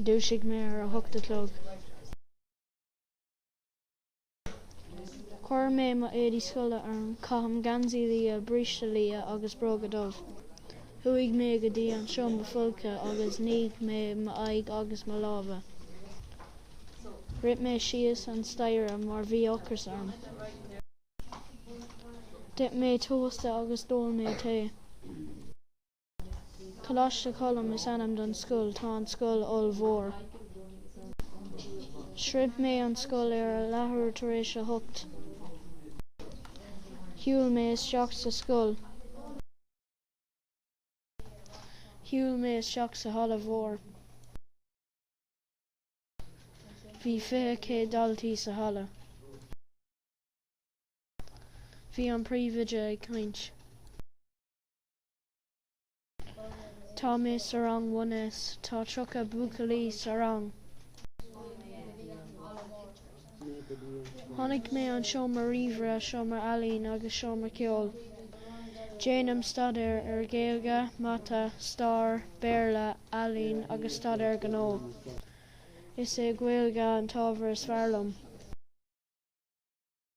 Dúsigh mé ar a thugta clog. Chuir mé mo éadí scoile ar an catham gansaí lia, briste lia agus bróga dubh. Thuaigh mé go dtí an seomba fulca agus níigh mé mo aghaidh agus mo lámha. Rith mé síos an staire mar bhí ocras orm. D'it mé tósta agus dól mé té. Coláiste colm is anam don scoil, tá an scoil ol mhór. Shrib mé an scoil ar a leathrú tar éis a thucht. Shiúil mé isteach sa scoil. Shiúil mé isteach sa halla mhór. Bhí 20 daltaí sa halla. Bhí an príomhaide ag caint. Tá mé sa rang 1S, tá trocha buachaillí sa rang. Tháinig mé an seomra ríomhre, seomra ealaín agus seomra ceol. Déanam stadair ar Gaeilge, Mata, Star, Béarla, ealaín agus stadair gnó. Is é Gaeilge an tábhar is fearlam.